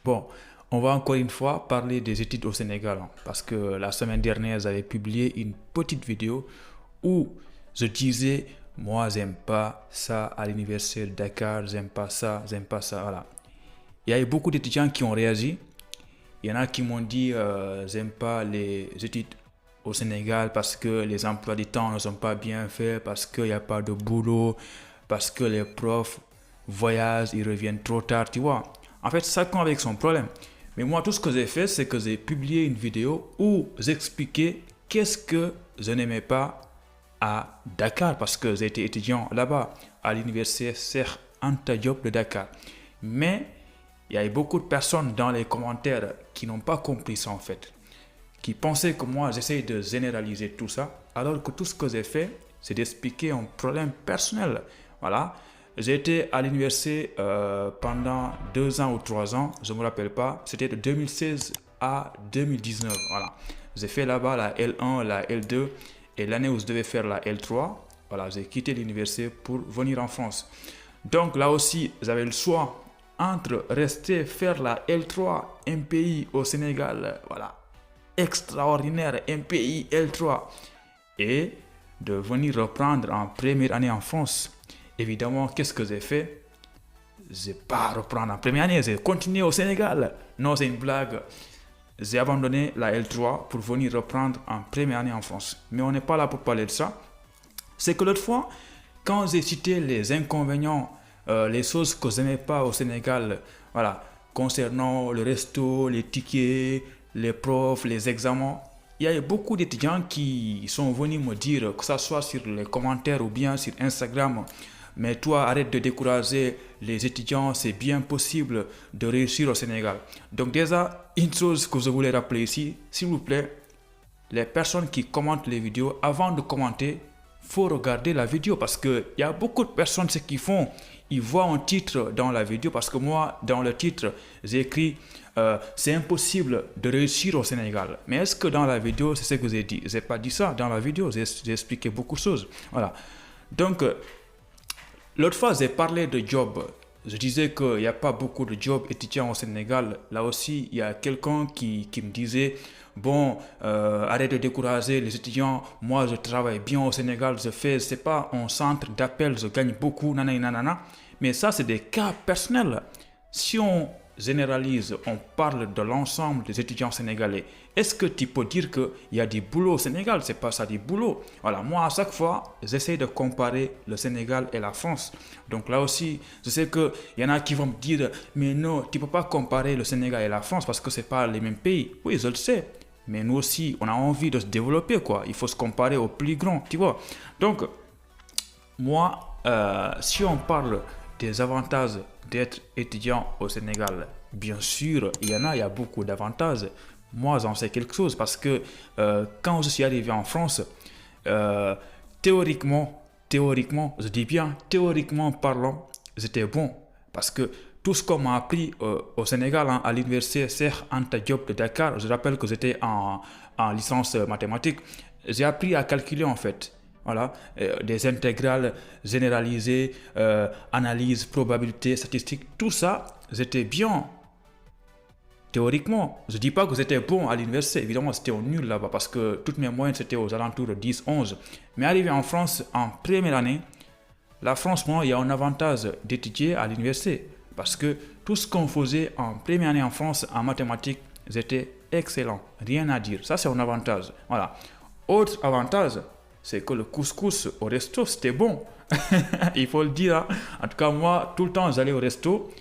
Bon, on va encore une fois parler des études au Sénégal, hein, parce que la semaine dernière, j'avais publié une petite vidéo où je disais, moi, j'aime pas ça à l'université de Dakar, j'aime pas ça, voilà. Il y a eu beaucoup d'étudiants qui ont réagi. Il y en a qui m'ont dit, j'aime pas les études au Sénégal parce que les emplois du temps ne sont pas bien faits, parce qu'il n'y a pas de boulot, parce que les profs voyagent, ils reviennent trop tard, tu vois. En fait, chacun avec son problème. Mais moi, tout ce que j'ai fait, c'est que j'ai publié une vidéo où j'expliquais qu'est-ce que je n'aimais pas à Dakar, parce que j'ai été étudiant là-bas, à l'université Cheikh Anta Diop de Dakar. Mais il y a eu beaucoup de personnes dans les commentaires qui n'ont pas compris ça en fait, qui pensaient que moi j'essaye de généraliser tout ça, alors que tout ce que j'ai fait, c'est d'expliquer un problème personnel. Voilà. J'ai été à l'université pendant 2 ans ou 3 ans, je ne me rappelle pas, c'était de 2016 à 2019. Voilà. J'ai fait là-bas la L1, la L2 et l'année où je devais faire la L3, voilà, j'ai quitté l'université pour venir en France. Donc là aussi, j'avais le choix entre rester faire la L3, un pays au Sénégal, voilà, extraordinaire, un pays L3, et de venir reprendre en première année en France. Évidemment, qu'est-ce que j'ai fait? Je n'ai pas reprendre en première année, j'ai continué au Sénégal. Non, c'est une blague. J'ai abandonné la L3 pour venir reprendre en première année en France. Mais on n'est pas là pour parler de ça. C'est que l'autre fois, quand j'ai cité les inconvénients, les choses que je n'aimais pas au Sénégal, voilà, concernant le resto, les tickets, les profs, les examens, il y a eu beaucoup d'étudiants qui sont venus me dire, que ce soit sur les commentaires ou bien sur Instagram, mais toi, arrête de décourager les étudiants, c'est bien possible de réussir au Sénégal. Donc déjà, une chose que je voulais rappeler ici, s'il vous plaît, les personnes qui commentent les vidéos, avant de commenter, faut regarder la vidéo parce qu'il y a beaucoup de personnes, ce qu'ils font, ils voient un titre dans la vidéo parce que moi, dans le titre, j'ai écrit c'est impossible de réussir au Sénégal. Mais est-ce que dans la vidéo, c'est ce que j'ai dit? Je n'ai pas dit ça dans la vidéo, j'ai expliqué beaucoup de choses. Voilà. Donc, l'autre fois, j'ai parlé de job. Je disais qu'il n'y a pas beaucoup de jobs étudiants au Sénégal. Là aussi, il y a quelqu'un qui me disait, bon, arrête de décourager les étudiants. Moi, je travaille bien au Sénégal. C'est pas un centre d'appel, je gagne beaucoup, nanana. Mais ça, c'est des cas personnels. Si on généralise, on parle de l'ensemble des étudiants sénégalais. Est-ce que tu peux dire qu'il y a du boulot au Sénégal? C'est pas ça du boulot. Voilà, moi à chaque fois, j'essaie de comparer le Sénégal et la France. Donc là aussi, je sais qu'il y en a qui vont me dire, mais non, tu peux pas comparer le Sénégal et la France parce que c'est pas les mêmes pays. Oui, je le sais. Mais nous aussi, on a envie de se développer, quoi. Il faut se comparer aux plus grands, tu vois. Donc, moi, si on parle des avantages d'être étudiant au Sénégal, bien sûr, il y a beaucoup d'avantages. Moi, j'en sais quelque chose parce que quand je suis arrivé en France, théoriquement, je dis bien théoriquement parlant, j'étais bon parce que tout ce qu'on m'a appris au Sénégal, hein, à l'université Cheikh Anta Diop de Dakar, je rappelle que j'étais en licence mathématiques, j'ai appris à calculer en fait. Voilà, des intégrales généralisées, analyse, probabilité, statistique, tout ça, j'étais bien théoriquement. Je ne dis pas que j'étais bon à l'université, évidemment c'était au nul là-bas parce que toutes mes moyennes c'était aux alentours de 10, 11. Mais arrivé en France en première année, là franchement il y a un avantage d'étudier à l'université parce que tout ce qu'on faisait en première année en France en mathématiques, j'étais excellent, rien à dire. Ça c'est un avantage. Voilà. Autre avantage, c'est que le couscous au resto, c'était bon. Il faut le dire. Hein. En tout cas, moi, tout le temps, j'allais au resto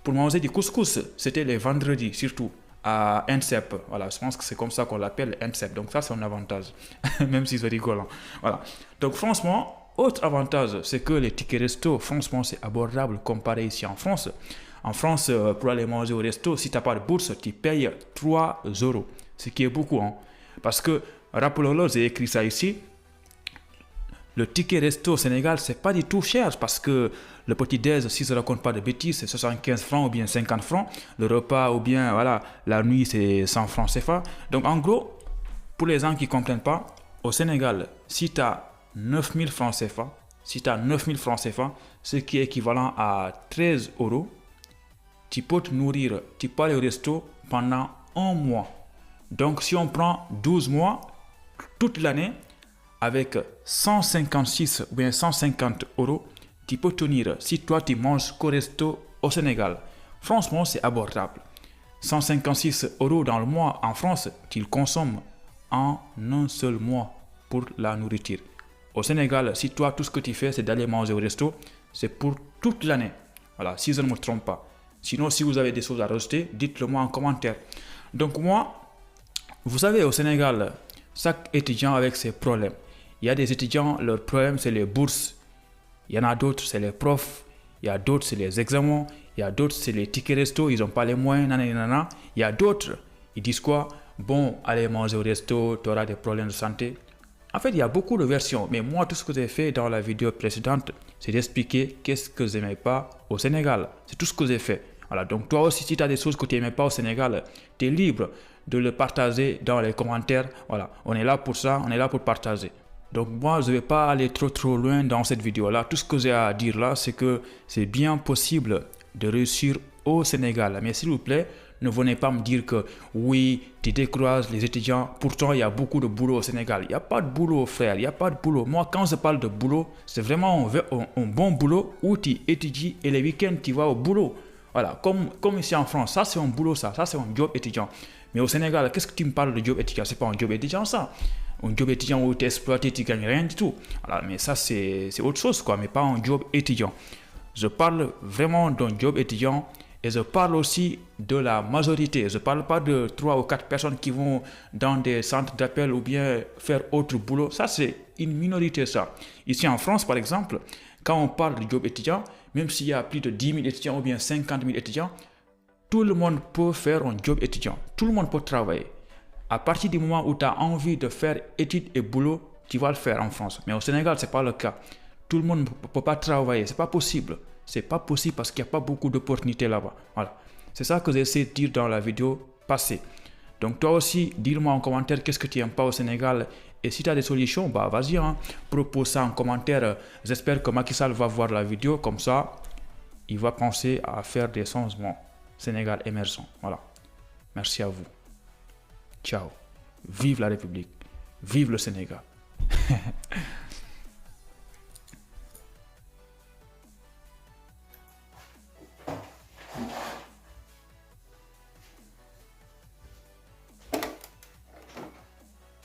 pour manger du couscous. C'était les vendredis, surtout, à NCEP. Voilà, je pense que c'est comme ça qu'on l'appelle, NCEP. Donc ça, c'est un avantage, même si c'est rigolant. Voilà. Donc franchement, autre avantage, c'est que les tickets resto, franchement, c'est abordable comparé ici en France. En France, pour aller manger au resto, si tu n'as pas de bourse, tu payes 3 euros, ce qui est beaucoup. Hein. Parce que, rappelons-le, j'ai écrit ça ici. Le ticket resto au Sénégal, c'est pas du tout cher parce que le petit-déj, si je ne raconte pas de bêtises, c'est 75 francs ou bien 50 francs. Le repas ou bien voilà, la nuit, c'est 100 francs CFA. Donc en gros, pour les gens qui ne comprennent pas, au Sénégal, si tu as 9000 francs CFA, ce qui est équivalent à 13 euros, tu peux te nourrir, tu peux aller au resto pendant un mois. Donc, si on prend 12 mois, toute l'année, avec 156 ou bien 150 euros, tu peux tenir si toi tu manges qu'au resto au Sénégal. Franchement, c'est abordable. 156 euros dans le mois en France, tu le consommes en un seul mois pour la nourriture. Au Sénégal, si toi tout ce que tu fais c'est d'aller manger au resto, c'est pour toute l'année. Voilà, si je ne me trompe pas. Sinon, si vous avez des choses à rajouter, dites-le moi en commentaire. Donc moi, vous savez, au Sénégal, chaque étudiant avec ses problèmes. Il y a des étudiants, leur problème c'est les bourses. Il y en a d'autres, c'est les profs. Il y a d'autres, c'est les examens. Il y a d'autres, c'est les tickets resto. Ils n'ont pas les moyens. Nanana. Il y a d'autres, ils disent quoi? Bon, allez manger au resto, tu auras des problèmes de santé. En fait, il y a beaucoup de versions. Mais moi, tout ce que j'ai fait dans la vidéo précédente, c'est d'expliquer qu'est-ce que je n'aimais pas au Sénégal. C'est tout ce que j'ai fait. Voilà, donc toi aussi, si tu as des choses que tu n'aimais pas au Sénégal, tu es libre de le partager dans les commentaires. Voilà, on est là pour ça, on est là pour partager. Donc moi, je ne vais pas aller trop loin dans cette vidéo-là. Tout ce que j'ai à dire là, c'est que c'est bien possible de réussir au Sénégal. Mais s'il vous plaît, ne venez pas me dire que oui, tu décourages les étudiants. Pourtant, il y a beaucoup de boulot au Sénégal. Il n'y a pas de boulot, frère. Il n'y a pas de boulot. Moi, quand je parle de boulot, c'est vraiment un bon boulot où tu étudies et les week-ends, tu vas au boulot. Voilà, comme ici en France, ça c'est un boulot, ça c'est un job étudiant. Mais au Sénégal, qu'est-ce que tu me parles de job étudiant? C'est pas un job étudiant ça. Un job étudiant où tu es exploité, tu gagnes rien du tout. Voilà, mais ça c'est autre chose quoi, mais pas un job étudiant. Je parle vraiment d'un job étudiant et je parle aussi de la majorité. Je ne parle pas de 3 ou 4 personnes qui vont dans des centres d'appel ou bien faire autre boulot. Ça c'est une minorité ça. Ici en France par exemple, quand on parle de job étudiant, même s'il y a plus de 10 000 étudiants ou bien 50 000 étudiants, tout le monde peut faire un job étudiant. Tout le monde peut travailler. À partir du moment où tu as envie de faire études et boulot, tu vas le faire en France. Mais au Sénégal, ce n'est pas le cas. Tout le monde ne peut pas travailler. Ce n'est pas possible. Ce n'est pas possible parce qu'il n'y a pas beaucoup d'opportunités là-bas. Voilà. C'est ça que j'ai essayé de dire dans la vidéo passée. Donc toi aussi, dis-moi en commentaire qu'est-ce que tu n'aimes pas au Sénégal. Et si tu as des solutions, bah vas-y, hein, propose ça en commentaire. J'espère que Macky Sall va voir la vidéo. Comme ça, il va penser à faire des changements. Sénégal émergent. Voilà. Merci à vous. Ciao. Vive la République. Vive le Sénégal.